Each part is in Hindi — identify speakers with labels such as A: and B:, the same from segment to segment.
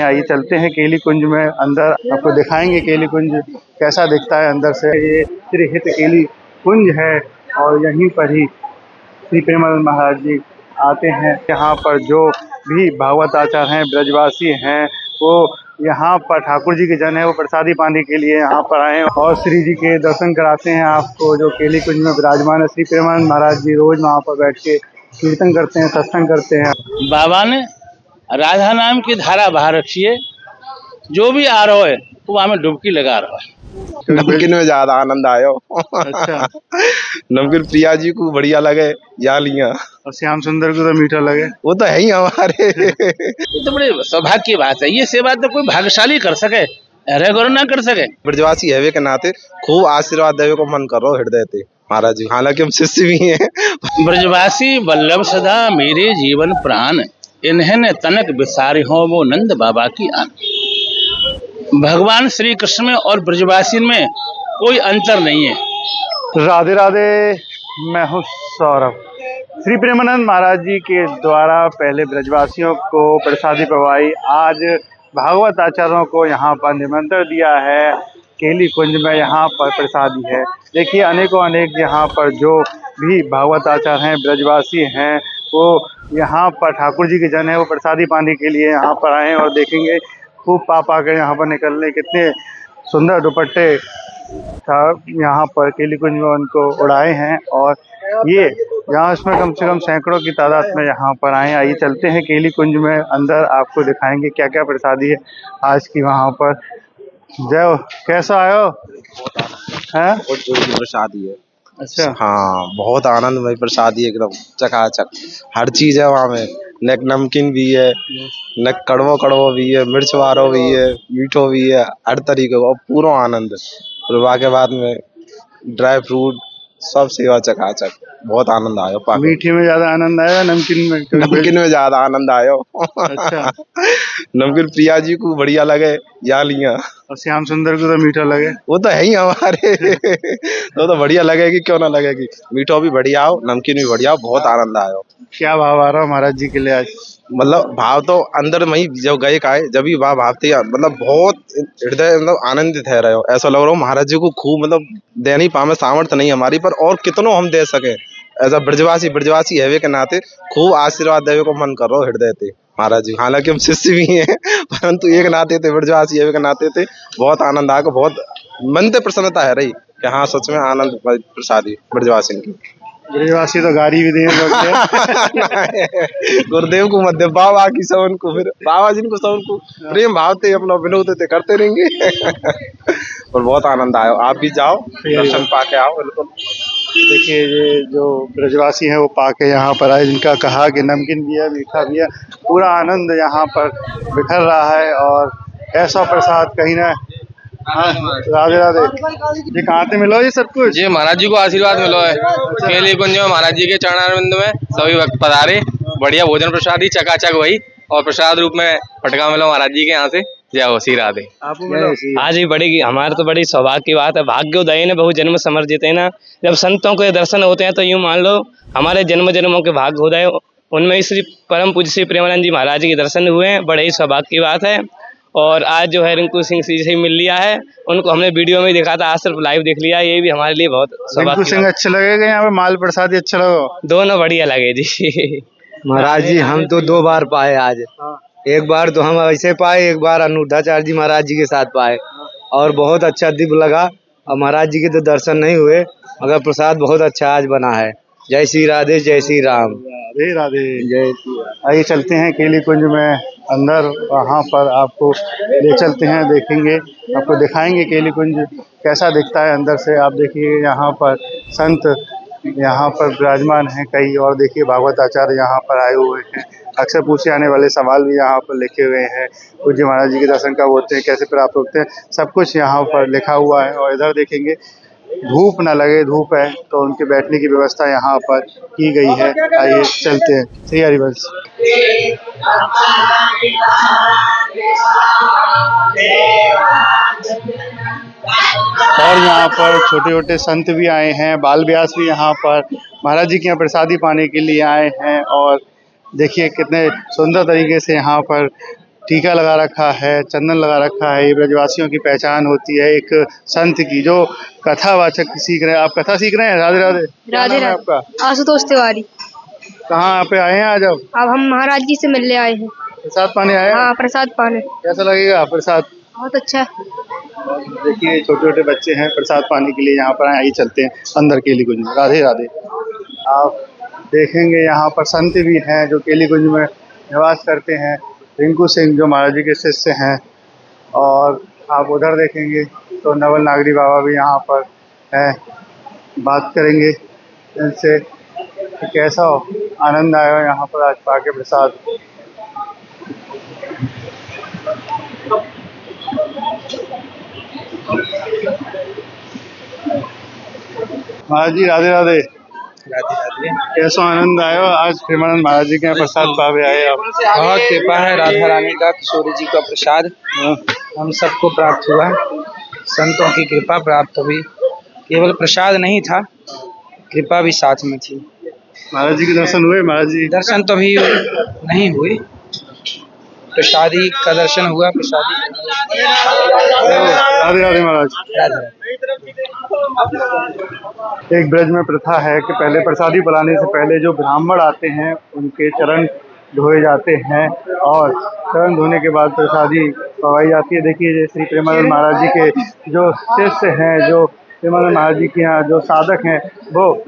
A: आइए चलते हैं केली कुंज में अंदर, आपको दिखाएंगे केली कुंज कैसा दिखता है अंदर से। ये श्री हित केली कुंज है और यहीं पर ही श्री प्रेमानंद महाराज जी आते हैं। यहाँ पर जो भी भागवत आचार्य हैं, ब्रजवासी हैं, वो यहाँ पर ठाकुर जी के जन है, वो प्रसादी पाने के लिए यहाँ पर आए और श्री जी के दर्शन कराते हैं आपको। जो केली कुंज में विराजमान है श्री प्रेमानंद महाराज जी, रोज वहाँ पर बैठ के कीर्तन करते हैं, सत्संग करते हैं।
B: बाबा ने राधा नाम की धारा बाहर रखी है, जो भी आ रहा है वो हमें डुबकी लगा रहा है।
C: नमकीन में ज्यादा आनंद आयो।
A: अच्छा।
C: नमकीन प्रिया जी को बढ़िया लगे या लिया,
A: और श्याम सुंदर को तो मीठा लगे,
C: वो तो है ही हमारे।
B: ये तो बड़े सौभाग्य की बात है। ये सेवा तो कोई भाग्यशाली कर सके, अरे गुरु ना कर सके।
C: ब्रजवासी हैवे के नाते खूब आशीर्वाद देवे को मन कर रहा हृदय थे महाराज जी, हालांकि हम शिष्य भी हैं।
B: ब्रजवासी वल्लभ सदा मेरे जीवन प्राण, इन्हें तनक विसारी हो वो नंद बाबा की आन। भगवान श्री कृष्ण में और ब्रजवासी में कोई अंतर नहीं है।
A: राधे राधे, मैं हूँ सौरभ। श्री प्रेमानंद महाराज जी के द्वारा पहले ब्रजवासियों को प्रसादी पवाई, आज भागवत आचार्यों को यहाँ पर निमंत्रण दिया है केली कुंज में, यहाँ पर प्रसादी है। देखिए अनेकों अनेक यहाँ पर जो भी भागवत आचार्य हैं, ब्रजवासी हैं, वो यहाँ पर ठाकुर जी के जन है, वो प्रसादी पाने के लिए यहाँ पर आए और देखेंगे खूब पा कर यहाँ पर निकलने कितने सुंदर दुपट्टे यहाँ पर केली कुंज में उनको उड़ाए हैं। और ये यहाँ इसमें कम से कम सैकड़ों की तादाद में यहाँ पर आए। आइए चलते हैं केली कुंज में अंदर, आपको दिखाएंगे क्या क्या प्रसादी है आज की वहाँ पर। जय, कैसा आयो है?
C: बहुत जोर प्रसादी है।
A: अच्छा,
C: हाँ, बहुत आनंदमय प्रसादी, एकदम चकाचक हर चीज है वहाँ में। न नमकीन भी है, न कड़वो कड़वो भी है, मिर्च वारो भी है, मीठो भी है, हर तरीके का पूरा आनंद। और के बाद में ड्राई फ्रूट सब सेवा चकाचक, बहुत आनंद आयो।
A: मीठे में ज्यादा आनंद आया, नमकीन में?
C: नमकीन में ज्यादा आनंद आयो।
A: अच्छा।
C: नमकीन प्रिया जी को बढ़िया लगे या लिया,
A: और श्याम सुंदर को तो मीठा लगे,
C: वो तो है ही हमारे। तो बढ़िया लगेगी, क्यों ना लगेगी। मीठो भी बढ़िया हो, नमकीन भी बढ़िया हो, बहुत आनंद आयो।
A: क्या भाव आ रहा है महाराज जी के लिए आज?
C: मतलब भाव तो अंदर में ही जब गए काए जब भी भाव थे, मतलब बहुत हृदय मतलब आनंदित है रहे हो। ऐसा लग रहा हो महाराज जी को खूब मतलब दे नहीं पावे, सामर्थ्य नहीं हमारी पर, और कितनों हम दे सके। ऐसा ब्रजवासी हैवे के नाते खूब आशीर्वाद देवे को मन कर रहा हो हृदय थे महाराज जी, हालांकि हम शिष्य भी हैं, परंतु एक नाते थे, ब्रजवासी हैवे के नाते थे। बहुत आनंद आकर, बहुत मन से प्रसन्नता है रही कि हाँ सच में आनंद प्रसादी ब्रजवासी की।
A: ब्रजवासी तो गाड़ी भी देने
C: गुरुदेव को मध्य बाबा की सवन को, फिर बाबा जी को सवन को प्रेम भाव थे, अपना विनोद थे, करते रहेंगे। और बहुत आनंद आयो। आप भी जाओ, दर्शन पाके आओ। बिल्कुल
A: देखिए ये जो ब्रजवासी हैं वो पाके यहाँ पर आए, जिनका कहा कि नमकीन भी है, मीठा भी है, पूरा आनंद यहाँ पर बिखर रहा है। और ऐसा प्रसाद कहीं ना। हाँ, राधे राधे जी, कहाँ से मिलो ये सब कुछ?
D: जी महाराज जी को आशीर्वाद मिलो है। केली कुंज में महाराज जी के चरणारविंद में सभी भक्त पधारे, बढ़िया भोजन प्रसादी चकाचक वही, और प्रसाद रूप में फटका मिलो महाराज जी के यहाँ से। जय हो श्री राधे।
E: आज भी बड़ी हमारे तो बड़ी सौभाग्य की बात है। भाग्योदय ने बहु जन्म समर्जित है ना। जब संतों के दर्शन होते हैं तो यूं मान लो हमारे जन्म जन्मों के भाग्योदय, उनमें श्री परम पूज्य श्री प्रेमानंद जी महाराज जी के दर्शन हुए हैं। बड़े ही सौभाग्य की बात है। और आज जो है रिंकू सिंह जी से मिल लिया है, उनको हमने वीडियो में देखा था, आज सिर्फ लाइव देख लिया। ये भी हमारे लिए बहुत सौभाग्य।
A: रिंकू सिंह अच्छे लगेगा यहाँ पे, माल प्रसाद अच्छा लगा?
E: दोनों बढ़िया लगे जी।
F: महाराज जी हम तो 2 बार पाए आज। एक बार तो हम ऐसे पाए, एक बार अनुरुद्धाचार्य जी महाराज जी के साथ पाए, और बहुत अच्छा दिव्य लगा। और महाराज जी के तो दर्शन नहीं हुए, मगर प्रसाद बहुत अच्छा आज बना है। जय श्री राधे, जय श्री राम।
A: राधे राधे, जय। आइए चलते हैं केली कुंज में अंदर, वहाँ पर आपको ले चलते हैं, देखेंगे, आपको दिखाएंगे केली कुंज कैसा दिखता है अंदर से। आप देखिए यहाँ पर संत यहाँ पर विराजमान हैं कई, और देखिए भागवत आचार्य यहाँ पर आए हुए हैं। अक्सर पूछे आने वाले सवाल भी यहाँ पर लिखे हुए हैं। पूज्य महाराज जी के दर्शन कब होते हैं, कैसे प्राप्त होते हैं, सब कुछ यहाँ पर लिखा हुआ है। और इधर देखेंगे धूप ना लगे, धूप है तो उनके बैठने की व्यवस्था यहाँ पर की गई है। आइए चलते हैं। श्री हरिवंश। और यहाँ पर छोटे छोटे संत भी आए हैं, बाल व्यास भी यहाँ पर महाराज जी के यहाँ प्रसादी पाने के लिए आए हैं। और देखिए कितने सुंदर तरीके से यहाँ पर टीका लगा रखा है, चंदन लगा रखा है। ये ब्रजवासियों की पहचान होती है एक संत की, जो कथावाचक सीख रहे हैं। आप कथा सीख रहे हैं? राधे राधे। क्या
G: राधे
A: नाम है
G: राधे।
A: आपका?
G: आशुतोष तिवारी।
A: कहाँ पे आए हैं आज?
G: अब हम महाराज जी से मिलने आए हैं।
A: प्रसाद पाने आए हैं?
G: हाँ, प्रसाद पाने।
A: कैसा लगेगा प्रसाद?
G: बहुत अच्छा।
A: देखिए छोटे छोटे बच्चे हैं, प्रसाद पाने के लिए यहाँ पर आए। आइए चलते हैं अंदर केली कुंज में। राधे राधे। आप देखेंगे यहाँ पर संत भी हैं जो केली कुंज में निवास करते हैं। रिंकू सिंह जो महाराज जी के शिष्य हैं, और आप उधर देखेंगे तो नवल नागरी बाबा भी यहाँ पर हैं। बात करेंगे इनसे कि कैसा आनंद आया यहाँ पर आज पाके प्रसाद। महाराज जी राधे राधे।
H: राधे राधे।
A: कैसा आनंद आया आज प्रेमानंद महाराज जी के यहाँ प्रसाद पावे आए आप?
H: बहुत कृपा है राधा रानी का, किशोरी जी का प्रसाद हम सबको प्राप्त हुआ। संतों की कृपा प्राप्त हुई। केवल प्रसाद नहीं था, कृपा भी साथ में थी।
A: महाराज जी के दर्शन हुए? महाराज जी
H: दर्शन तो अभी नहीं हुए, प्रसादी का दर्शन हुआ। प्रसादी।
A: राधे राधे महाराज।
H: राधे।
A: एक ब्रज में प्रथा है कि पहले प्रसादी पिलाने से पहले जो ब्राह्मण आते हैं उनके चरण धोए जाते हैं, और चरण धोने के बाद प्रसादी पवाई जाती है। देखिए ये श्री प्रेमानंद महाराज जी के जो शिष्य हैं, जो प्रेमानंद महाराज जी के यहाँ जो साधक हैं, वो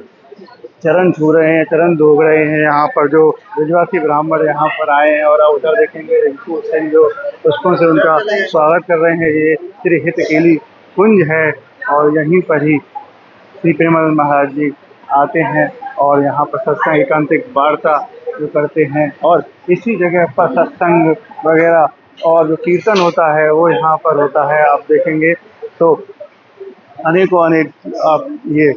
A: चरण छू रहे हैं, चरण धो रहे हैं। यहाँ पर जो ब्रजवासी ब्राह्मण यहाँ पर आए हैं, और आप उधर देखेंगे रिंकू सिंह जो पुष्पों से उनका स्वागत कर रहे हैं। ये श्री हित केली कुंज है, और यहीं पर ही श्री प्रेमानंद महाराज जी आते हैं और यहाँ पर सत्संग एकांतिक वार्ता जो करते हैं, और इसी जगह पर सत्संग वगैरह और जो कीर्तन होता है वो यहाँ पर होता है। आप देखेंगे तो अनेकों अनेक आप ये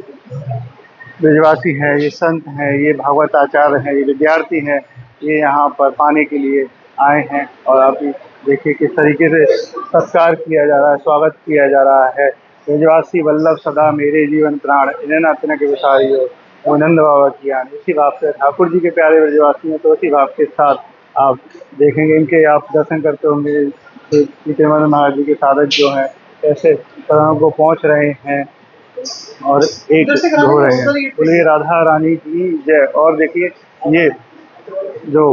A: ब्रजवासी हैं, ये संत हैं, ये भागवत आचार्य हैं, ये विद्यार्थी हैं, ये यहाँ पर पाने के लिए आए हैं। और आप देखिए किस तरीके से सत्कार किया जा रहा है, स्वागत किया जा रहा है। ब्रजवासी वल्लभ सदा मेरे जीवन प्राण, इन्हें न तिनक विसारी हो, वो नंद बाबा की आन। इसी भाव से ठाकुर जी के प्यारे ब्रजवासी हैं, तो इसी भाव के साथ आप देखेंगे इनके आप दर्शन करते होंगे। श्री प्रेमानंद महाराज जी के साधक जो हैं ऐसे चरणों को पहुँच रहे हैं और एक हो रहे हैं। बोलिए राधा रानी की जय। और देखिए ये जो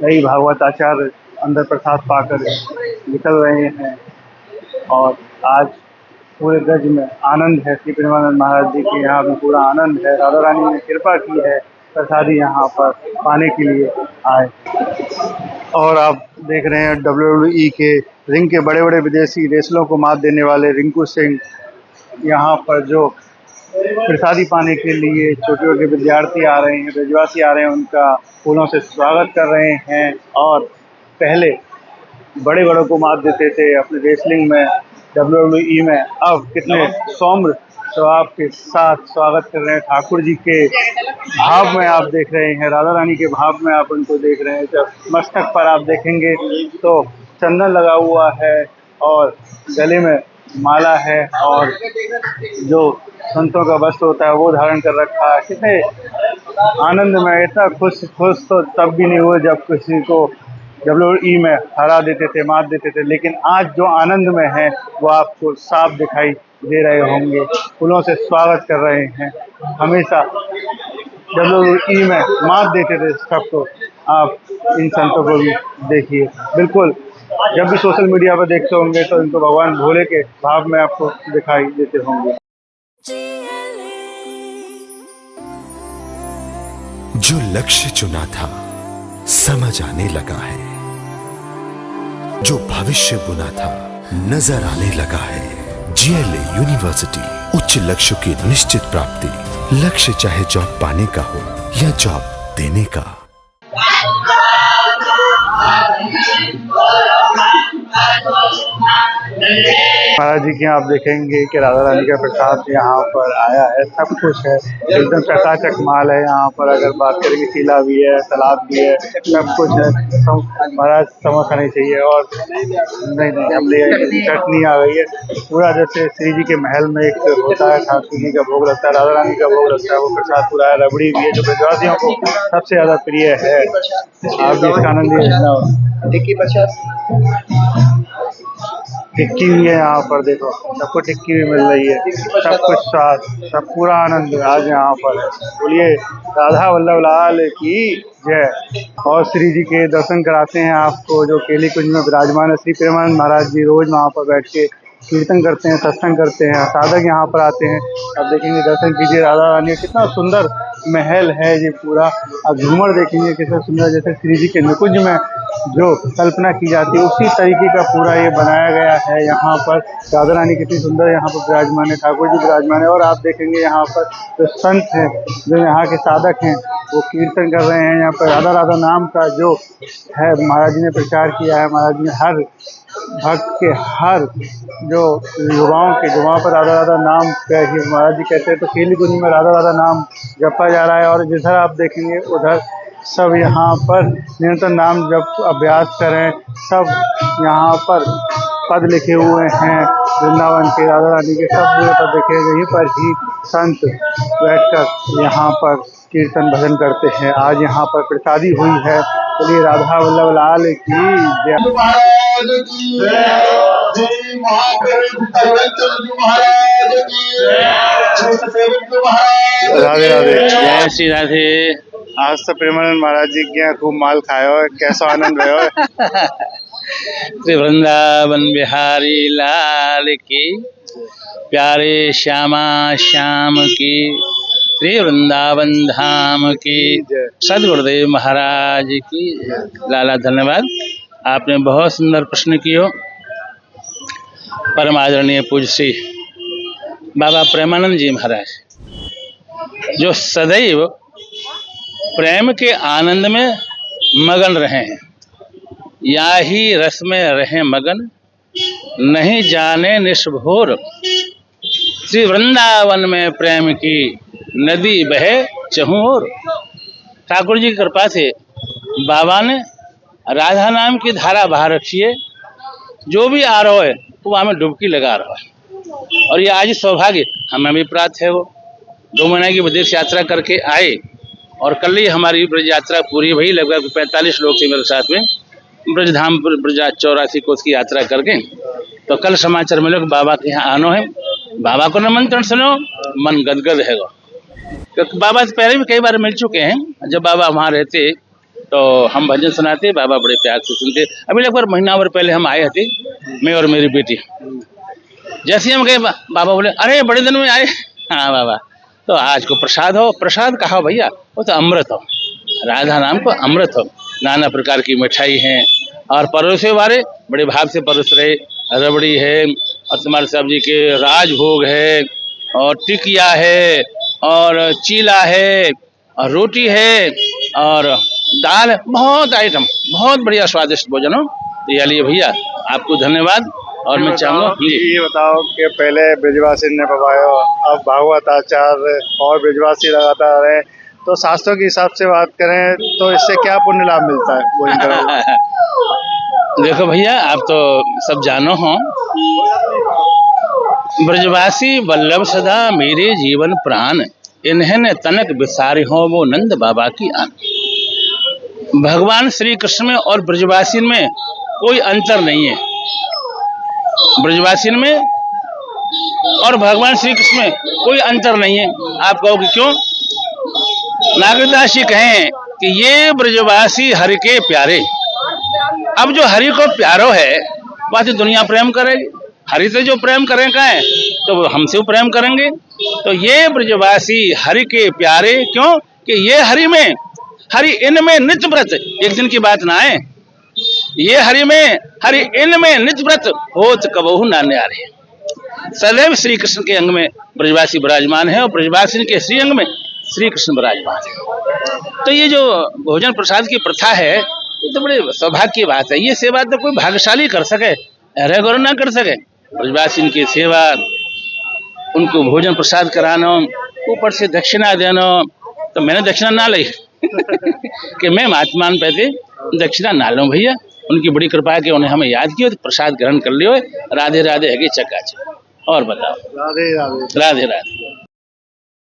A: नई भागवत आचार्य अंदर प्रसाद पाकर निकल रहे हैं, और आज पूरे ब्रज में आनंद है। श्री प्रेमानंद महाराज जी के यहाँ में पूरा आनंद है। राधा रानी ने कृपा की है, प्रसादी यहाँ पर पाने के लिए आए। और आप देख रहे हैं WWE के रिंग के बड़े बड़े विदेशी रेसलों को मात देने वाले रिंकू सिंह यहाँ पर जो प्रसादी पाने के लिए छोटे छोटे विद्यार्थी आ रहे हैं, ब्रजवासी आ रहे हैं, उनका फूलों से स्वागत कर रहे हैं। और पहले बड़े बड़ों को मात देते थे अपने रेसलिंग में, WWE में, अब कितने सौम्र स्वभाव के साथ स्वागत कर रहे हैं। ठाकुर जी के भाव में आप देख रहे हैं, राधा रानी के भाव में आप उनको देख रहे हैं। जब मस्तक पर आप देखेंगे तो चंदन लगा हुआ है, और गले में माला है, और जो संतों का वस्त्र होता है वो धारण कर रखा है। कितने आनंद में, इतना खुश तो तब भी नहीं हुए जब किसी को WWE में हरा देते थे, मात देते थे, लेकिन आज जो आनंद में है वो आपको साफ दिखाई दे रहे होंगे। फूलों से स्वागत कर रहे हैं। हमेशा WWE में मात देते थे सबको, आप इन संतों को भी देखिए। बिल्कुल जब भी सोशल मीडिया पर देखते होंगे तो इनको भगवान भोले के भाव में आपको दिखाई देते होंगे।
I: जो लक्ष्य चुना था समझ आने लगा है, जो भविष्य बुना था नजर आने लगा है। GLA यूनिवर्सिटी, उच्च लक्ष्य की निश्चित प्राप्ति। लक्ष्य चाहे जॉब पाने का हो या जॉब देने का।
A: महाराज जी के यहाँ आप देखेंगे कि राधा रानी का प्रसाद यहाँ पर आया है। सब कुछ है, एकदम चकाचक माल है यहाँ पर। अगर बात करेंगे चीला भी है, सलाद भी है, सब कुछ है। महाराज समोसा नहीं चाहिए, और नहीं हम ले आए, चटनी आ गई है। पूरा जैसे श्री जी के महल में एक होता है, ठाकुर जी का भोग लगता है, राधा रानी का भोग लगता है, वो प्रसाद पूरा है। रबड़ी भी है जो ब्रजवासियों को सबसे ज़्यादा प्रिय है। आप भी इसका आनंद लीजिए। टिक्की 50 टिक्की भी है यहाँ पर, देखो सबको टिक्की भी मिल रही है, सब कुछ स्वाद, सब पूरा आनंद आज यहाँ पर है। बोलिए राधा वल्लभ लाल की जय। और श्री जी के दर्शन कराते हैं आपको, जो केली कुंज में विराजमान है। श्री प्रेमानंद महाराज जी रोज वहाँ पर बैठ के कीर्तन करते हैं, सत्संग करते हैं, साधक यहाँ पर आते हैं। अब देखेंगे, दर्शन कीजिए राधा रानी का, कितना सुंदर महल है ये पूरा। अब झूमर देखेंगे कितना सुंदर, जैसे श्री जी के निकुंज में जो कल्पना की जाती है उसी तरीके का पूरा ये बनाया गया है। यहाँ पर राधा रानी कितनी सुंदर यहाँ पर विराजमान है, ठाकुर जी विराजमान है। और आप देखेंगे यहाँ पर जो संत हैं, जो यहाँ के साधक हैं, वो कीर्तन कर रहे हैं। यहाँ पर राधा राधा नाम का जो है महाराज जी ने प्रचार किया है। महाराज जी ने हर भक्त के, हर जो युवाओं के, जो वहाँ पर राधा राधा नाम का ही महाराज जी कहते हैं, तो केली कुंज में राधा राधा नाम जपा जा रहा है। और जिधर आप देखेंगे उधर सब यहाँ पर निरंतर नाम जप अभ्यास करें। सब यहाँ पर पद लिखे हुए हैं वृंदावन के, राधा रानी के सब पूरे पद लिखे, यहीं पर ही संत बैठकर यहाँ पर कीर्तन भजन करते हैं। आज यहाँ पर प्रसादी हुई है। बोलिए राधा वल्लभ लाल की जय। राधे राधे,
B: जय श्री राधे।
A: आज तो प्रेमानंद महाराज जी के यहाँ खूब माल खाए हो, कैसा आनंद रहे
B: श्री वृंदावन बिहारी लाल की, प्यारे श्यामा श्याम की, श्री वृंदावन धाम की, सदगुरुदेव महाराज की। लाला धन्यवाद, आपने बहुत सुंदर प्रश्न किया। परम आदरणीय पूज्य श्री बाबा प्रेमानंद जी महाराज, जो सदैव प्रेम के आनंद में मगन रहे हैं, या ही रस में रहे मगन, नहीं जाने निष्भोर। श्री वृंदावन में प्रेम की नदी बहे चहुं ओर। ठाकुर जी की कृपा से बाबा ने राधा नाम की धारा बहा रखी है। जो भी आ रहा है वो हमें डुबकी लगा रहा है। और ये आज सौभाग्य हमें भी प्राप्त है। वो 2 महीने की विदेश यात्रा करके आए और कल ही हमारी ब्रज यात्रा पूरी हुई। लगभग 45 लोग थे मेरे साथ में, ब्रजधाम ब्रज 84 कोस की यात्रा करके। तो कल समाचार मिले कि बाबा के यहाँ आना है। बाबा को निमंत्रण सुनो, मन गदगद है। क्योंकि बाबा से पहले भी कई बार मिल चुके हैं। जब बाबा वहाँ रहते तो हम भजन सुनाते, बाबा बड़े प्यार से सुनते। अभी लगभग महीना भर पहले हम आए थे, मैं और मेरी बेटी। जैसे हम गए बाबा बोले, अरे बड़े दिन में आए। हाँ बाबा, तो आज को प्रसाद हो। प्रसाद कहा भैया, वो तो अमृत हो, राधा नाम को अमृत हो। नाना प्रकार की मिठाई हैं और परोसे वाले बड़े भाव से परोस रहे। रबड़ी है और तुम्हारे साहब जी के राजभोग है और टिकिया है और चीला है और रोटी है और दाल, बहुत आइटम, बहुत बढ़िया स्वादिष्ट भोजन हो। तो ये लिए भैया आपको धन्यवाद। और मैं चाहूँगा
A: ये बताओ कि पहले ब्रजवासी ने पवायो, अब भागवत आचार्य और ब्रजवासी लगातार रहे, तो शास्त्रों के हिसाब से बात करें तो इससे क्या पुण्य लाभ मिलता है?
B: देखो भैया, आप तो सब जानो हो, ब्रजवासी वल्लभ सदा मेरे जीवन प्राण, इन्हें तनक बिसारे हो वो नंद बाबा की आन। भगवान श्री कृष्ण में और ब्रजवासी में कोई अंतर नहीं है। ब्रजवासी में और भगवान श्री कृष्ण में कोई अंतर नहीं है। आप कहोगे क्यों? नागरदास जी कहें कि ये ब्रजवासी हरि के प्यारे। अब जो हरि को प्यारो है वह तो दुनिया प्रेम करेगी। हरि से जो प्रेम करेगा है तो हमसे प्रेम करेंगे। तो ये ब्रजवासी हरि के प्यारे, क्यों कि ये हरि में, हरि इनमें नित्य व्रत, एक दिन की बात ना है। ये हरि में, हरि इनमें नित्य व्रत होत कबहु ना न्यारे। सदैव श्री कृष्ण के अंग में ब्रजवासी विराजमान है और ब्रजवासी के श्री अंग में श्री कृष्ण विराजमान है। तो ये जो भोजन प्रसाद की प्रथा है, ये तो बड़े सौभाग्य की बात है। ये सेवा तो कोई भाग्यशाली कर सके, अरे गौरव ना कर सके। ब्रजवासी की सेवा, उनको भोजन प्रसाद कराना, ऊपर से दक्षिणा देना। तो मैंने दक्षिणा ना ली कि मैं महात्मा पैसे दक्षिणा ना लूं भैया। उनकी बड़ी कृपा है कि उन्हें हमें याद किया तो प्रसाद ग्रहण कर लियो। राधे राधे है कि चकाचक। और बताओ।
A: राधे राधे,
B: राधे राधे।